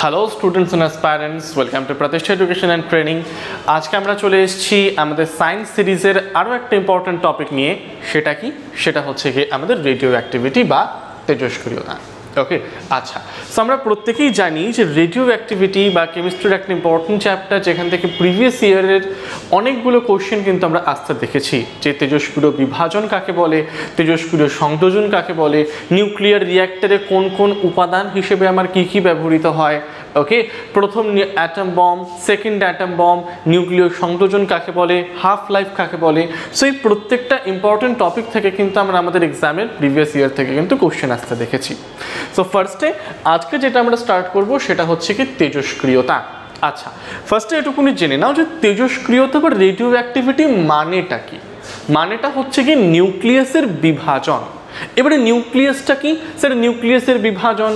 Hello students and aspirants, welcome to Pratishtha education and training. আজকে আমরা চলে এসেছি আমাদের সায়েন্স সিরিজের আরও একটা ইম্পর্ট্যান্ট টপিক নিয়ে। সেটা কি? সেটা হচ্ছে কি আমাদের রেডিও অ্যাক্টিভিটি বা তেজস্ক্রিয়তা। ওকে, আচ্ছা, সো আমরা প্রত্যেকেই জানি যে রেডিও অ্যাক্টিভিটি বা কেমিস্ট্রির একটা ইম্পর্টেন্ট চ্যাপ্টার, যেখান থেকে প্রিভিয়াস ইয়ারের অনেকগুলো কোশ্চেন কিন্তু আমরা আসতে দেখেছি। যে তেজস্ক্রিয় বিভাজন কাকে বলে, তেজস্ক্রিয় সংযোজন কাকে বলে, নিউক্লিয়ার রিঅ্যাক্টরে কোন কোন উপাদান হিসেবে আমার কী কী ব্যবহৃত হয়। ওকে, প্রথম atom bomb, second atom bomb, নিউক্লিয় সংযোজন কাকে বলে, হাফ লাইফ কাকে বলে। সো এই প্রত্যেকটা ইম্পর্টেন্ট টপিক থেকে কিন্তু আমরা আমাদের এক্সামের প্রিভিয়াস ইয়ার থেকে কিন্তু কোশ্চেন আসতে দেখেছি। সো ফার্স্টে আজকে যেটা আমরা স্টার্ট করব সেটা হচ্ছে কি তেজস্ক্রিয়তা। আচ্ছা, ফার্স্টে এটুকুনি জেনে নাও যে তেজস্ক্রিয়তা বা রেডিও অ্যাক্টিভিটি মানেটা কি। মানেটা হচ্ছে কি নিউক্লিয়াসের বিভাজন। এবারে নিউক্লিয়াসটা কি? সেটা নিউক্লিয়াসের বিভাজন,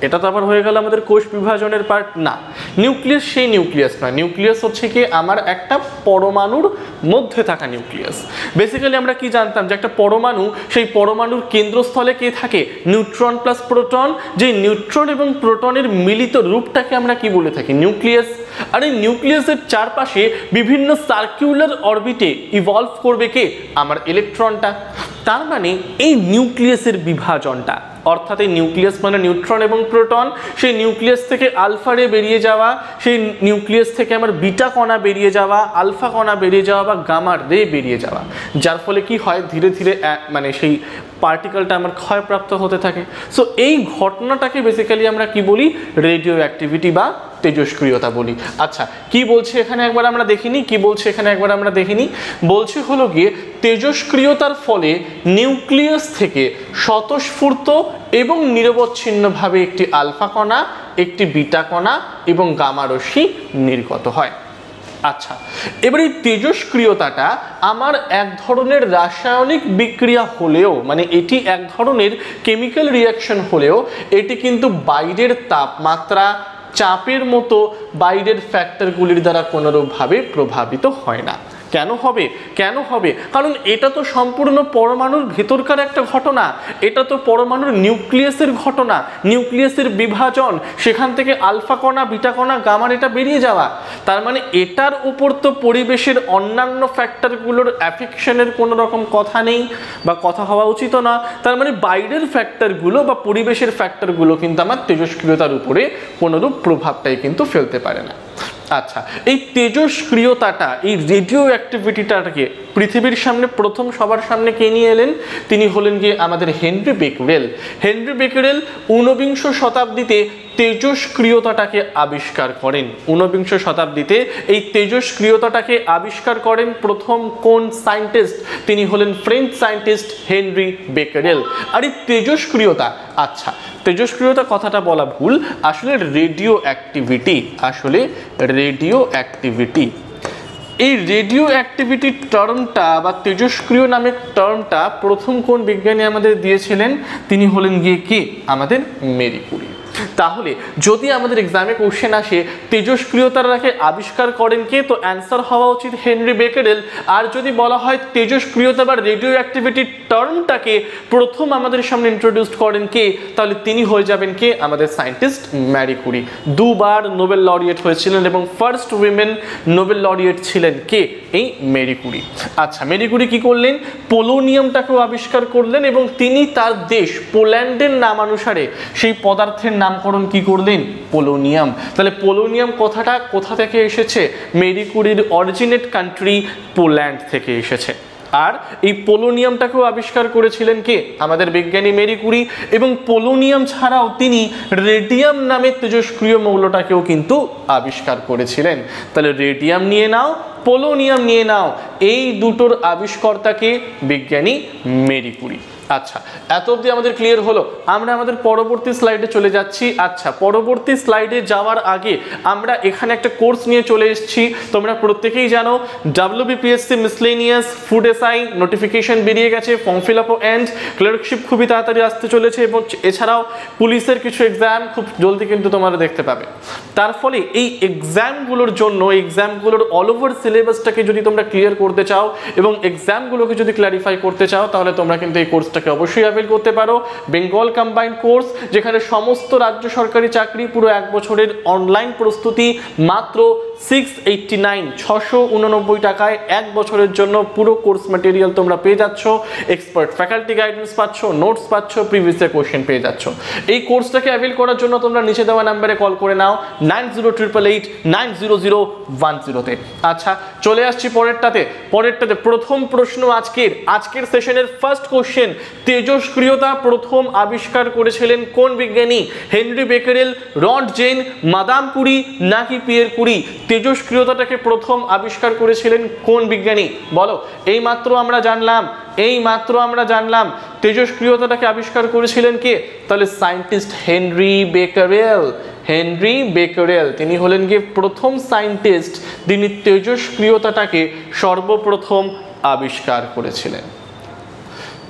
এটা তো আবার হয়ে গেল আমাদের কোষ বিভাজনের পার্ট না। নিউক্লিয়াস সেই নিউক্লিয়াস নয়। নিউক্লিয়াস হচ্ছে কি আমার একটা পরমাণুর মধ্যে থাকা নিউক্লিয়াস। বেসিক্যালি আমরা কি জানতাম যে একটা পরমাণু, সেই পরমাণুর কেন্দ্রস্থলে কে থাকে? Neutron plus proton. যে নিউট্রন এবং প্রোটনের মিলিত রূপটাকে আমরা কি বলে থাকি? নিউক্লিয়াস। আর এই নিউক্লিয়াসের চারপাশে বিভিন্ন সার্কুলার অরবিটে ইভলভ করবে কে? আমার ইলেকট্রনটা। তার মানে এই নিউক্লিয়াসের বিভাজনটা, অর্থাৎ এই নিউক্লিয়াস মানে নিউট্রন এবং প্রোটন, সেই নিউক্লিয়াস থেকে আলফা রে বেরিয়ে যাওয়া, সেই নিউক্লিয়াস থেকে আমার বিটা কণা বেরিয়ে যাওয়া, আলফা কণা বেরিয়ে যাওয়া বা গামা রে বেরিয়ে যাওয়া, যার ফলে কি হয় ধীরে ধীরে মানে সেই পার্টিকেলটা আমার ক্ষয়প্রাপ্ত হতে থাকে। সো এই ঘটনাটাকে বেসিক্যালি আমরা কি বলি? রেডিও অ্যাক্টিভিটি বা তেজস্ক্রিয়তা বলি। আচ্ছা, কি বলছে এখানে একবার আমরা দেখিনি? কি বলছে এখানে একবার আমরা দেখিনি? বলছে হলো গিয়ে তেজস্ক্রিয়তার ফলে নিউক্লিয়াস থেকে স্বতঃস্ফূর্ত এবং নিরবচ্ছিন্নভাবে একটি আলফা কণা, একটি বিটা কণা এবং গামা রশ্মি নির্গত হয়। আচ্ছা, এবার এই তেজস্ক্রিয়তাটা আমার এক ধরনের রাসায়নিক বিক্রিয়া হলেও, মানে এটি এক ধরনের কেমিক্যাল রিয়াকশন হলেও, এটি কিন্তু বাইরের তাপমাত্রা, চাপের মতো বাইরের ফ্যাক্টরগুলির দ্বারা কোনোরূপভাবে প্রভাবিত হয় না। কেন হবে? কেন হবে? কারণ এটা তো সম্পূর্ণ পরমাণুর ভেতরকার একটা ঘটনা। এটা তো পরমাণুর নিউক্লিয়াসের ঘটনা, নিউক্লিয়াসের বিভাজন, সেখান থেকে আলফা কণা, বিটা কণা, গামা এটা বেরিয়ে যাওয়া। তার মানে এটার উপর তো পরিবেশের অন্যান্য ফ্যাক্টরগুলোর অ্যাফেকশনের কোনো রকম কথা নেই বা কথা হওয়া উচিত না। তার মানে বাইরের ফ্যাক্টরগুলো বা পরিবেশের ফ্যাক্টরগুলো কিন্তু আমার তেজস্ক্রিয়তার উপরে কোনোরূপ প্রভাবটাই কিন্তু ফেলতে পারে না। আচ্ছা, এই তেজস্ক্রিয়তাটা, এই রেডিও অ্যাক্টিভিটিটাকে পৃথিবীর সামনে প্রথম সবার সামনে কে নিয়ে এলেন? তিনি হলেন গিয়ে আমাদের হেনরি বেকারেল। হেনরি বেকারেল ঊনবিংশ শতাব্দীতে তেজস্ক্রিয়তাটাকে আবিষ্কার করেন। ঊনবিংশ শতাব্দীতে এই তেজস্ক্রিয়তাটাকে আবিষ্কার করেন প্রথম কোন সায়েন্টিস্ট? তিনি হলেন ফ্রেঞ্চ সায়েন্টিস্ট হেনরি বেকারেল। আর এই তেজস্ক্রিয়তা, আচ্ছা তেজস্ক্রিয়তা কথাটা বলা ভুল, আসলে রেডিও অ্যাক্টিভিটি, আসলে রেডিও অ্যাক্টিভিটি। এই রেডিও অ্যাক্টিভিটি টার্মটা বা তেজস্ক্রিয় নামের টার্মটা প্রথম কোন বিজ্ঞানী আমাদের দিয়েছিলেন? তিনি হলেন গিয়ে কে? আমাদের মেরি কুরি। তাহলে যদি আমাদের এক্সামে কোশ্চেন আসে তেজস্ক্রিয়তাটাকে আবিষ্কার করেন কে, তো অ্যান্সার হওয়া উচিত হেনরি বেকারেল। আর যদি বলা হয় তেজস্ক্রিয়তা বা রেডিও অ্যাক্টিভিটি টার্মটাকে প্রথম আমাদের সামনে ইন্ট্রোডিউস করেন কে, তাহলে তিনি হয়ে যাবেন কে? আমাদের সায়েন্টিস্ট ম্যারি কুরি। দুবার নোবেল লরিয়েট হয়েছিলেন এবং ফার্স্ট উইমেন নোবেল লরিয়েট ছিলেন কে? এই মেরি কুরি। আচ্ছা, মেরি কুরি কি করলেন? পোলোনিয়ামটাকেও আবিষ্কার করলেন এবং তিনি তার দেশ পোল্যান্ডের নামানুসারে সেই পদার্থের নামকরণ কি করলেন? পোলোনিয়াম। তাহলে পোলোনিয়াম কথাটা কোথা থেকে এসেছে? মেরি কুরির অরিজিনেট কান্ট্রি পোল্যান্ড থেকে এসেছে। আর এই পোলোনিয়ামটাকেও আবিষ্কার করেছিলেন কে? আমাদের বিজ্ঞানী মেরি কুরি। এবং পোলোনিয়াম ছাড়াও তিনি রেডিয়াম নামের তেজস্ক্রিয় মৌলটাকেও কিন্তু আবিষ্কার করেছিলেন। তাহলে রেডিয়াম নিয়ে নাও, পোলোনিয়াম নিয়ে নাও, এই দুটোর আবিষ্কর্তাকে বিজ্ঞানী মেরি কুরি। আচ্ছা, এত অবধি আমাদের ক্লিয়ার হলো। আমরা আমাদের পরবর্তী স্লাইডে চলে যাচ্ছি। আচ্ছা, পরবর্তী স্লাইডে যাওয়ার আগে আমরা এখানে একটা কোর্স নিয়ে চলে এসেছি। তোমরা প্রত্যেকেই জানো WBPSC miscellaneous food SI notification বেরিয়ে গেছে, ফর্ম ফিল আপও এন্ড, ক্লার্কশিপ খুবই তাড়াতাড়ি আসতে চলেছে এবং এছাড়াও পুলিশের কিছু এক্সাম খুব জলদি কিন্তু তোমরা দেখতে পাবে। তার ফলে এই এক্সামগুলোর জন্য, এক্সামগুলোর অল ওভার সিলেবাসটাকে যদি তোমরা ক্লিয়ার করতে চাও এবং এক্সামগুলোকে যদি ক্ল্যারিফাই করতে চাও, তাহলে তোমরা কিন্তু এই কোর্স কোর্সটাকে অবশ্যই অ্যাভেল করতে পারো। বেঙ্গল কম্বাইন্ড কোর্স, যেখানে সমস্ত রাজ্য সরকারি চাকরি পুরো 1 বছরের অনলাইন প্রস্তুতি মাত্র 689 টাকায় 1 বছরের জন্য পুরো কোর্স ম্যাটেরিয়াল তোমরা পেয়ে যাচ্ছ, এক্সপার্ট ফ্যাকাল্টি গাইডেন্স পাচ্ছ, নোটস পাচ্ছ, প্রিভিয়াস ইয়ার কোশ্চেন পেয়ে যাচ্ছ। এই কোর্সটাকে অ্যাভেল করার জন্য তোমরা নিচে দেওয়া নাম্বারে কল করে নাও 9088890010 আচ্ছা, চলে আসছি পরেরটাতে। প্রথম প্রশ্ন আজকের সেশনের ফার্স্ট কোশ্চেন, তেজস্ক্রিয়তা প্রথম আবিষ্কার করেছিলেন কোন বিজ্ঞানী? Henri Becquerel, Rod Jane, Madame Curie নাকি পিয়ের কুরি? তেজস্ক্রিয়তাটাকে প্রথম আবিষ্কার করেছিলেন কোন বিজ্ঞানী? বলো। এইমাত্র আমরা জানলাম তেজস্ক্রিয়তাটাকে আবিষ্কার করেছিলেন কে? তাহলে সায়েন্টিস্ট হেনরি বেকারেল। তিনি হলেন গিয়ে প্রথম সায়েন্টিস্ট যিনি তেজস্ক্রিয়তাটাকে সর্বপ্রথম আবিষ্কার করেছিলেন।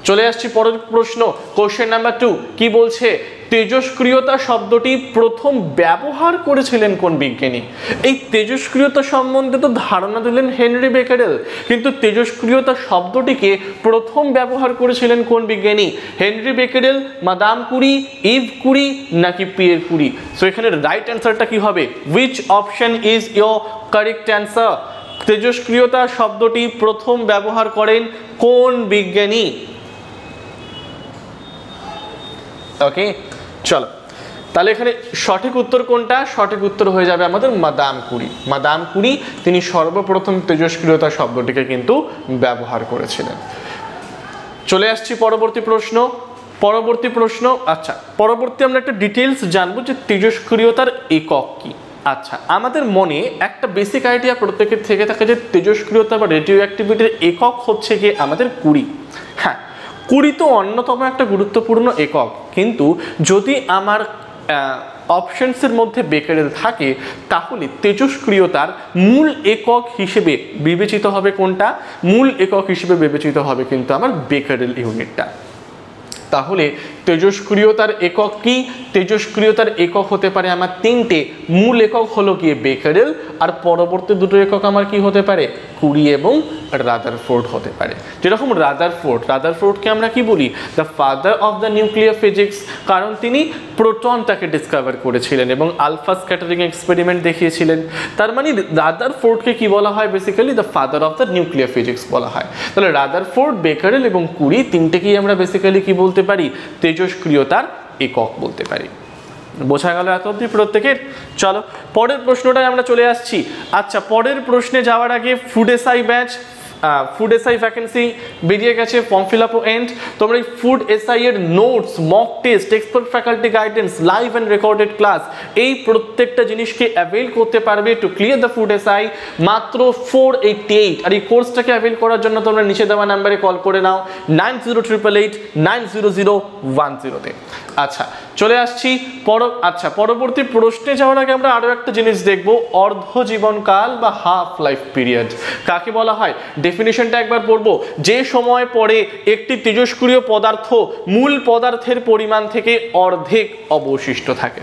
চলে আসছি পরের প্রশ্ন, কোশ্চেন নাম্বার 2 কি বলছে? তেজস্ক্রিয়তা শব্দটি প্রথম ব্যবহার করেছিলেন কোন বিজ্ঞানী? এই তেজস্ক্রিয়তা সম্বন্ধে তো ধারণা দিলেন হেনরি বেকারেল, কিন্তু তেজস্ক্রিয়তা শব্দটিকে প্রথম ব্যবহার করেছিলেন কোন বিজ্ঞানী? Henri Becquerel, Madame Curie, Eve Curie নাকি পিয়ের কুরি? সো এখানে রাইট অ্যান্সারটা কি হবে? Which option is your correct answer? তেজস্ক্রিয়তা শব্দটি প্রথম ব্যবহার করেন কোন বিজ্ঞানী? ওকে, চলো তাহলে এখানে সঠিক উত্তর কোনটা? সঠিক উত্তর হয়ে যাবে আমাদের মাদাম কুরি। তিনি সর্বপ্রথম তেজস্ক্রিয়তা শব্দটিকে কিন্তু ব্যবহার করেছিলেন। চলে আসছি পরবর্তী প্রশ্ন। আচ্ছা, পরবর্তী আমরা একটা ডিটেলস জানবো যে তেজস্ক্রিয়তার একক কি। আচ্ছা, আমাদের মনে একটা বেসিক আইডিয়া প্রত্যেকের থেকে থাকে যে তেজস্ক্রিয়তা বা রেডিও অ্যাক্টিভিটির একক হচ্ছে গিয়ে আমাদের কুরি। হ্যাঁ, কুরি তো অন্যতম একটা গুরুত্বপূর্ণ একক, কিন্তু যদি আমার অপশনসের মধ্যে বেকারেল থাকে তাহলে তেজস্ক্রিয়তার মূল একক হিসেবে বিবেচিত হবে কোনটা? মূল একক হিসেবে বিবেচিত হবে কিন্তু আমার বেকারেল ইউনিটটা। তাহলে তেজস্ক্রিয়তার একক কি? তেজস্ক্রিয়তার একক হতে পারে আমার 3টে। মূল একক হলো গিয়ে বেকারেল, আর পরবর্তী দুটো একক আমার কি হতে পারে? কুরি এবং রাদারফোর্ড হতে পারে। যেরকম রাদারফোর্ডকে আমরা কি বলি? The father of the nuclear physics, কারণ তিনি প্রোটনটাকে ডিসকভার করেছিলেন এবং আলফা স্ক্যাটারিং এক্সপেরিমেন্ট দেখিয়েছিলেন। তার মানে রাদারফোর্ডকে কি বলা হয়? Basically the father of the nuclear physics বলা হয়। তাহলে রাদারফোর্ড, বেকারেল এবং কুরি তিনটেকেই আমরা বেসিক্যালি কি বলতে পারি? তেজস্ক্রিয়তার একক বলতে পারি। বোঝা গেল এত অবধি প্রত্যেকের? চলো পরের প্রশ্নটায় আমরা চলে আসছি। আচ্ছা, পরের প্রশ্নে যাওয়ার আগে ফুড এসআই ভ্যাকেন্সি বেরিয়ে গেছে, ফর্ম ফিল আপও এন্ড। তোমরা এই ফুড এসআই এর notes, mock test, expert faculty guidance, live and recorded class, এই প্রত্যেকটা জিনিসকে অ্যাভেল করতে পারবে to clear the food SI মাত্র 488। আর এই কোর্সটাকে অ্যাভেল করার জন্য তোমরা নিচে দেওয়া নাম্বারে কল করে নাও 9088890010-তে। আচ্ছা, চলে আসছি পরবর্তী প্রশ্নে যাওয়ার আগে আমরা আরো একটা জিনিস দেখব, অর্ধজীবনকাল বা হাফ লাইফ পিরিয়ড কাকে বলা হয়? ডেফিনিশনটা একবার পড়বো। যে সময় পরে একটি তেজস্ক্রিয় পদার্থ মূল পদার্থের পরিমাণ থেকে অর্ধেক অবশিষ্ট থাকে।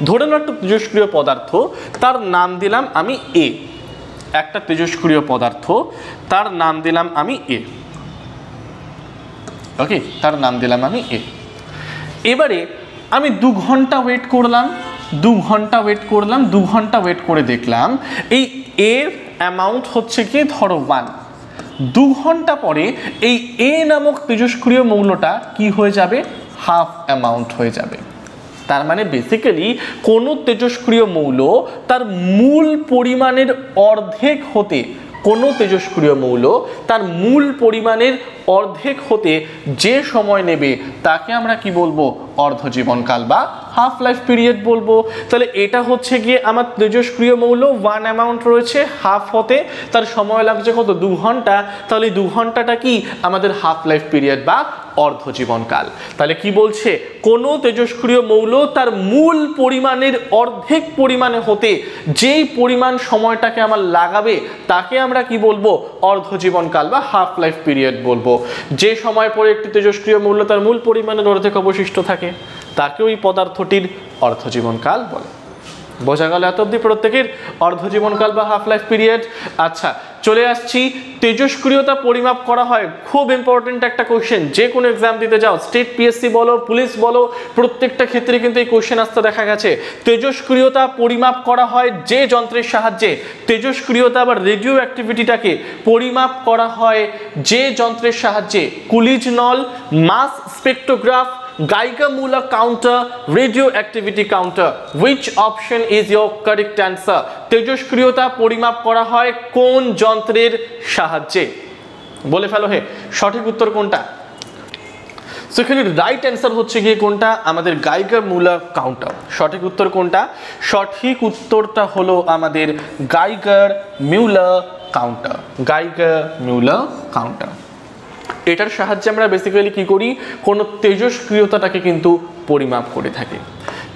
ধরে নাও একটা তেজস্ক্রিয় পদার্থ, তার নাম দিলাম আমি এ। একটা তেজস্ক্রিয় পদার্থ, তার নাম দিলাম আমি এ। ওকে, তার নাম দিলাম আমি এ। এবারে আমি 2 ঘন্টা ওয়েট করলাম, 2 ঘন্টা ওয়েট করে দেখলাম এই এর অ্যামাউন্ট হচ্ছে কি ধরো 1। 2 ঘন্টা পরে এই এ নামক তেজস্ক্রিয় মৌলটা কি হয়ে যাবে? হাফ অ্যামাউন্ট হয়ে যাবে। তার মানে বেসিক্যালি কোনো তেজস্ক্রিয় মৌল তার মূল পরিমাণের অর্ধেক হতে, কোনো তেজস্ক্রিয় মৌল তার মূল পরিমাণের অর্ধেক হতে যে সময় নেবে তাকে আমরা কি বলবো? অর্ধজীবনকাল বা হাফ লাইফ পিরিয়ড বলবো। তাহলে এটা হচ্ছে গিয়ে আমার তেজস্ক্রিয় মৌল 1 অ্যামাউন্ট রয়েছে, হাফ হতে তার সময় লাগছে কত? 2 ঘন্টা। তাহলে 2 ঘন্টাটা কি আমাদের হাফ লাইফ পিরিয়ড বা অর্ধজীবনকাল। তাহলে কি বলছে? কোনো তেজস্ক্রিয় মৌল তার মূল পরিমাণের অর্ধেক পরিমাণে হতে যেই পরিমাণ সময়টাকে আমার লাগাবে তাকে আমরা কি বলবো? অর্ধজীবনকাল বা হাফ লাইফ পিরিয়ড বলবো। যে সময় পরে একটি তেজস্ক্রিয় মৌল তার মূল পরিমাণের অর্ধেক অবশিষ্ট থাকে তাকে ওই পদার্থটির অর্ধজীবনকাল বলে। বোঝা গেল এত অবধি প্রত্যেকের? অর্ধজীবনকাল বা হাফ লাইফ পিরিয়ড। আচ্ছা, চলে আসছি, তেজস্ক্রিয়তা পরিমাপ করা হয়, খুব ইম্পর্টেন্ট একটা কোশ্চেন, যে কোনো এক্সাম দিতে যাও, স্টেট পিএসসি বলো, পুলিশ বলো, প্রত্যেকটা ক্ষেত্রে কিন্তু এই কোশ্চেন আসতে দেখা গেছে। তেজস্ক্রিয়তা পরিমাপ করা হয় যে যন্ত্রের সাহায্যে, তেজস্ক্রিয়তা বা রেডিও অ্যাক্টিভিটিটাকে পরিমাপ করা হয় যে যন্ত্রের সাহায্যে, কুলিজ নল, মাস স্পেক্ট্রোগ্রাফ, Geiger-Müller counter, radioactivity counter. Which option is your correct answer? তেজস্ক্রিয়তা পরিমাপ করা হয় কোন যন্ত্রের সাহায্যে? বলে ফেলো হে, সঠিক উত্তর কোনটা? সেখানে রাইট অ্যান্সার হচ্ছে গিয়ে কোনটা? আমাদের গাইগার-মুলার কাউন্টার। সঠিক উত্তর কোনটা? সঠিক উত্তরটা হলো আমাদের গাইগার-মিউলার কাউন্টার। গাইগার-মিউলার কাউন্টার। এটার সাহায্যে আমরা বেসিক্যালি কি করি? কোনো তেজস্ক্রিয়তাটাকে কিন্তু পরিমাপ করে থাকি।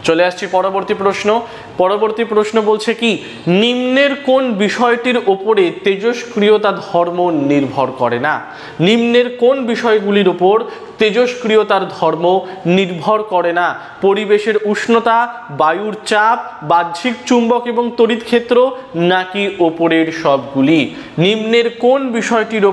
চলে আসছি পরবর্তী প্রশ্ন। পরবর্তী প্রশ্ন বলছে কি, নিম্নের কোন বিষয়টির ওপরে তেজস্ক্রিয়তা ধর্ম নির্ভর করে না? নিম্নের কোন বিষয়গুলির ওপর তেজস্ক্রিয়তার ধর্ম নির্ভর করে না? পরিবেশের উষ্ণতা, বায়ুর চাপ, বাহ্যিক চুম্বক এবং তড়িৎ ক্ষেত্র, নাকি ওপরের সবগুলি? নিম্নের কোন বিষয়টির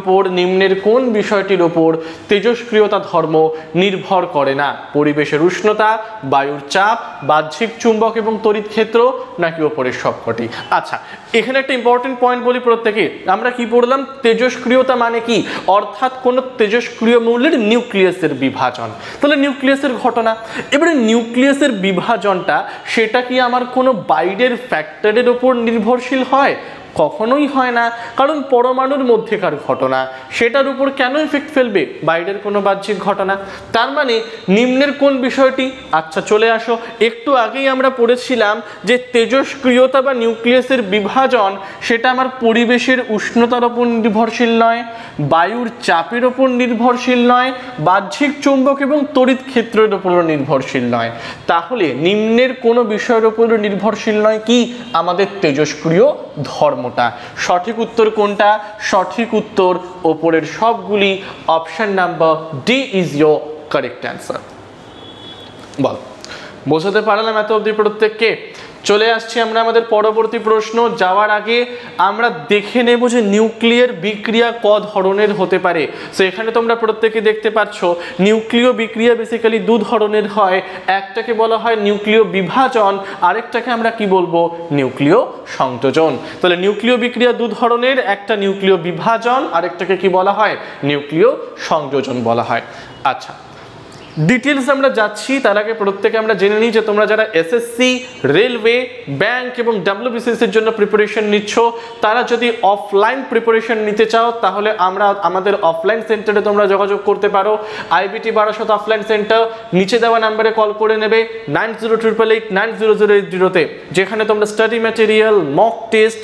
ওপর তেজস্ক্রিয়তা ধর্ম নির্ভর করে না? পরিবেশের উষ্ণতা, বায়ুর চাপ, বাহ্যিক চুম্বক এবং তড়িৎ ক্ষেত্র, নাকি ওপরের সবকটি? আচ্ছা, এখানে একটা ইম্পর্টেন্ট পয়েন্ট বলি প্রত্যেকে। আমরা কি পড়লাম? তেজস্ক্রিয়তা মানে কি? অর্থাৎ কোন তেজস্ক্রিয় মৌলের নিউক্লিয়াসের বিভাজন। তাহলে নিউক্লিয়াসের ঘটনা। এবারে নিউক্লিয়াসের বিভাজনটা সেটা কি আমার কোনো বাইরের ফ্যাক্টরের উপর নির্ভরশীল হয়? কখনোই হয় না, কারণ পরমাণুর মধ্যেকার ঘটনা, সেটার উপর কেন এফেক্ট ফেলবে বাইরের কোনো বাহ্যিক ঘটনা? তার মানে নিম্নের কোন বিষয়টি? আচ্ছা চলে আসো, একটু আগেই আমরা পড়েছিলাম যে তেজস্ক্রিয়তা বা নিউক্লিয়াসের বিভাজন সেটা আমার পরিবেশের উষ্ণতার উপর নির্ভরশীল নয়, বায়ুর চাপের উপর নির্ভরশীল নয়, বাহ্যিক চুম্বক এবং তড়িৎ ক্ষেত্রের উপরও নির্ভরশীল নয়। তাহলে নিম্নের কোনো বিষয়ের উপর নির্ভরশীল নয় কি? আমাদের তেজস্ক্রিয় ধর্ম। সঠিক উত্তর কোনটা? সঠিক উত্তর ওপরের সবগুলি। Option number D is your correct answer. বল, বোঝাতে পারলাম এত অবধি প্রত্যেককে? চলে আসছি আমরা আমাদের পরবর্তী প্রশ্ন। যাওয়ার আগে আমরা দেখে নেব যে নিউক্লিয়ার বিক্রিয়া ক ধরনের হতে পারে। সো এখানে তোমরা প্রত্যেকে দেখতে পাচ্ছ নিউক্লিয় বিক্রিয়া বেসিক্যালি দু ধরনের হয়। একটাকে বলা হয় নিউক্লিয় বিভাজন, আরেকটাকে আমরা কি বলবো? নিউক্লিয় সংযোজন। তাহলে নিউক্লিয় বিক্রিয়া দু ধরনের, একটা নিউক্লিয় বিভাজন, আরেকটাকে কি বলা হয়? নিউক্লিয় সংযোজন বলা হয়। আচ্ছা, ডিটেলস আমরা যাচ্ছি, তার আগে প্রত্যেকে আমরা জেনে নিই যে তোমরা যারা এসএসসি, রেলওয়ে, ব্যাংক এবং ডাব্লিউবিসিএস এর জন্য প্রিপারেশন নিচ্ছ, তারা যদি অফলাইন প্রিপারেশন নিতে চাও তাহলে আমাদের অফলাইন সেন্টারে তোমরা যোগাযোগ করতে পারো। আইবিটি বারাসত অফলাইন সেন্টার, নিচে দেওয়া নাম্বারে কল করে নেবে 9088890080 যেখানে তোমরা study material, mock test,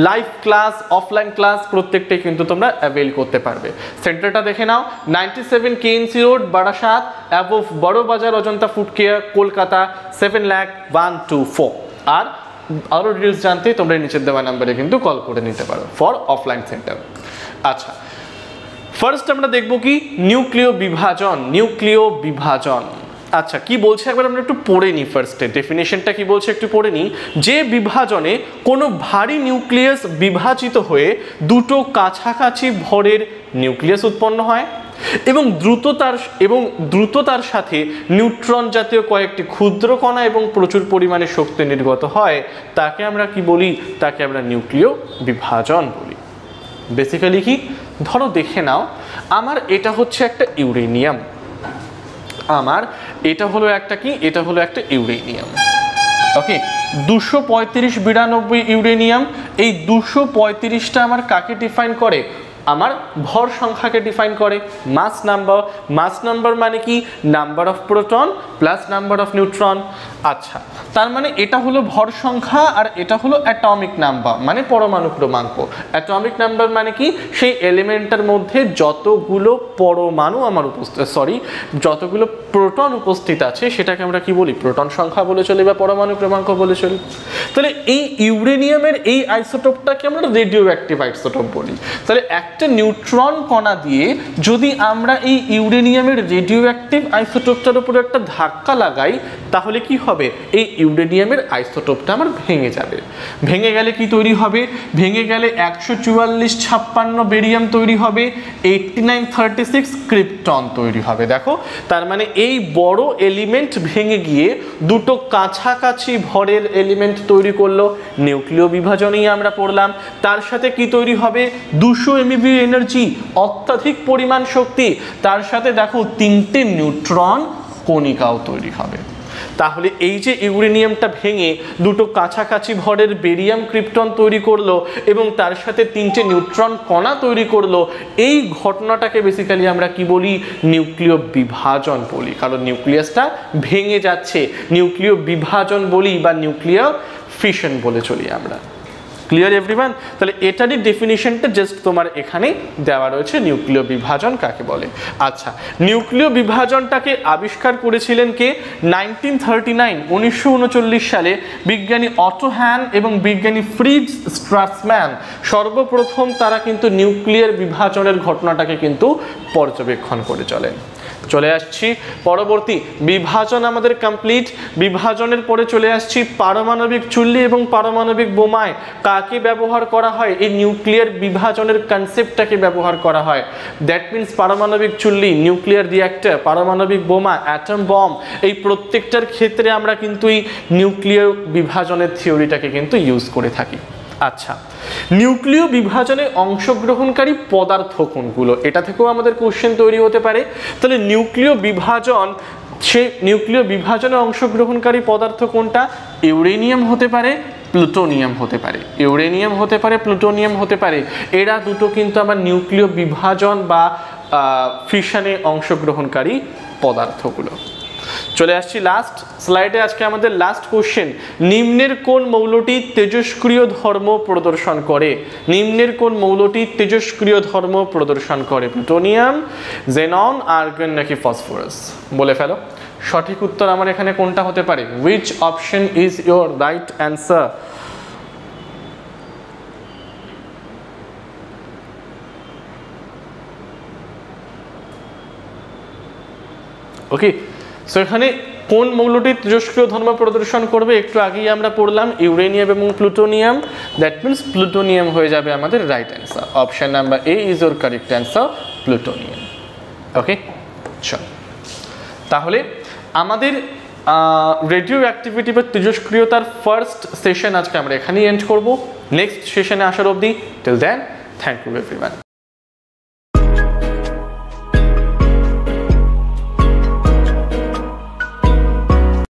live class, offline class প্রত্যেকটাই কিন্তু তোমরা অ্যাভেল করতে পারবে। সেন্টারটা দেখে নাও, 97 KNC রোড, বারাসাত, অ্যাবোভ বড় বাজার, অজন্তা ফুড কেয়ার, কলকাতা 7,0124। আর আরও ডিটেলস জানতে তোমরা নিচের দেওয়া নাম্বারে কিন্তু কল করে নিতে পারো ফর অফলাইন সেন্টার। আচ্ছা, ফার্স্ট আমরা দেখব কি? নিউক্লিয় বিভাজন। নিউক্লিয় বিভাজন আচ্ছা কি বলছে একবার আমরা একটু পড়ে নিই। ফার্স্টে ডেফিনেশনটা কি বলছে একটু পড়ে নিই। যে বিভাজনে কোনো ভারী নিউক্লিয়াস বিভাজিত হয়ে দুটো কাছাকাছি ভরের নিউক্লিয়াস উৎপন্ন হয় এবং দ্রুততার সাথে নিউট্রন জাতীয় কয়েকটি ক্ষুদ্র কণা এবং প্রচুর পরিমাণে শক্তি নির্গত হয়, তাকে আমরা কি বলি? তাকে আমরা নিউক্লিয় বিভাজন বলি। বেসিক্যালি কি? ধরো দেখে নাও, আমার এটা হচ্ছে একটা ইউরেনিয়াম, আমার এটা হলো একটা কি? এটা হলো একটা ইউরেনিয়াম। ওকে, 235 ইউরেনিয়াম। এই 235টা আমার কাকে ডিফাইন করে? আমার ভর সংখ্যাকে ডিফাইন করে। মাস নাম্বার। মাস নাম্বার মানে কি? Number of proton plus number of neutron. আচ্ছা, তার মানে এটা হলো ভর সংখ্যা আর এটা হলো অ্যাটমিক নাম্বার মানে পরমাণু ক্রমাঙ্ক। অ্যাটমিক নাম্বার মানে কি? সেই এলিমেন্টের মধ্যে যতগুলো পরমাণু আমার যতগুলো প্রোটন উপস্থিত আছে সেটাকে আমরা কি বলি? প্রোটন সংখ্যা বলে চলি বা পরমাণু ক্রমাঙ্ক বলে চলি। তাহলে এই ইউরেনিয়ামের এই আইসোটোপটাকে আমরা রেডিও অ্যাক্টিভ আইসোটোপ বলি। তাহলে একটা নিউট্রন কণা দিয়ে যদি আমরা এই ইউরেনিয়ামের রেডিও অ্যাক্টিভ আইসোটোপটার উপরে একটা ধাক্কা লাগাই তাহলে কি হবে, এই ইউরেনিয়ামের আইসোটোপটা আমার ভেঙে যাবে। ভেঙে গেলে কি তৈরি হবে? ভেঙে গেলে 14456 বেরিয়াম তৈরি হবে, 8936 ক্রিপ্টন তৈরি হবে। দেখো, তার মানে এই বড় এলিমেন্ট ভেঙে গিয়ে দুটো কাছাকাছি ভরের এলিমেন্ট তৈরি করলো, নিউক্লিয় বিভাজনেই আমরা পড়লাম। তার সাথে কি তৈরি হবে? 200 MeV এনার্জি, অত্যাধিক পরিমাণ শক্তি। তার সাথে দেখো 3টে নিউট্রন কণিকাও তৈরি হবে। তাহলে এই যে ইউরেনিয়ামটা ভেঙে দুটো কাছাকাছি ভরের বেরিয়াম ক্রিপ্টন তৈরি করলো এবং তার সাথে 3টে নিউট্রন কণা তৈরি করলো, এই ঘটনাটাকে বেসিক্যালি আমরা কি বলি? নিউক্লিয় বিভাজন বলি। কারণ নিউক্লিয়াসটা ভেঙে যাচ্ছে, নিউক্লিয় বিভাজন বলি বা নিউক্লিয়ার ফিশন বলে চলি আমরা। Clear everyone? তাহলে এটারই ডেফিনিশনটা জাস্ট তোমার এখানে দেওয়া রয়েছে, নিউক্লিয় বিভাজন কাকে বলে। আচ্ছা, নিউক্লিয় বিভাজনটাকে আবিষ্কার করেছিলেন কে? 1939 সালে বিজ্ঞানী অটো হ্যান এবং বিজ্ঞানী ফ্রিটজ স্ট্রাসম্যান সর্বপ্রথম তারা কিন্তু নিউক্লিয়ার বিভাজনের ঘটনাটাকে কিন্তু পর্যবেক্ষণ করে চলেন। চলে আসছি পরবর্তী, বিভাজন আমাদের কমপ্লিট। বিভাজনের পরে চলে আসছি পারমাণবিক চুল্লি এবং পারমাণবিক বোমায় কাকে ব্যবহার করা হয়? এই নিউক্লিয়ার বিভাজনের কনসেপ্টটাকে ব্যবহার করা হয়। দ্যাট মিনস পারমাণবিক চুল্লি, নিউক্লিয়ার রিঅ্যাক্টর, পারমাণবিক বোমা, অ্যাটম বম, এই প্রত্যেকটার ক্ষেত্রে আমরা কিন্তু এই নিউক্লিয়ার বিভাজনের থিওরিটাকে কিন্তু ইউজ করে থাকি। আচ্ছা, নিউক্লিয় বিভাজনে অংশগ্রহণকারী পদার্থ কোনগুলো? এটা থেকেও আমাদের কোশ্চেন তৈরি হতে পারে। তাহলে নিউক্লিয় বিভাজন, সেই নিউক্লিয় বিভাজনে অংশগ্রহণকারী পদার্থ কোনটা? ইউরেনিয়াম হতে পারে, প্লুটোনিয়াম হতে পারে, ইউরেনিয়াম হতে পারে, প্লুটোনিয়াম হতে পারে। এরা দুটো কিন্তু আমার নিউক্লিয় বিভাজন বা ফিশনে অংশগ্রহণকারী পদার্থগুলো। চলে আসছি লাস্ট স্লাইডে। আজকে আমাদের লাস্ট কোশ্চেন, নিম্নের কোন মৌলটি তেজস্ক্রিয় ধর্ম প্রদর্শন করে? নিম্নের কোন মৌলটি তেজস্ক্রিয় ধর্ম প্রদর্শন করে? প্লুটোনিয়াম, জেনন, আর্গন নাকি ফসফরাস? বলে ফেলো। সঠিক উত্তর আমার এখানে কোনটা হতে পারে? Which option is your right answer? Okay, so এখানে কোন মৌলটি তেজস্ক্রিয় ধর্ম প্রদর্শন করবে? একটু আগেই আমরা পড়লাম ইউরেনিয়াম এবং প্লুটোনিয়াম। দ্যাট মিনস প্লুটোনিয়াম হয়ে যাবে আমাদের right answer. Option number A is your correct answer, plutonium. Okay, চল তাহলে আমাদের রেডিও অ্যাক্টিভিটি বা তেজস্ক্রিয়তার ফার্স্ট সেশন আজকে আমরা এখানেই এন্ড করব। নেক্সট সেশনে আসার অবধি, till then, thank you everyone.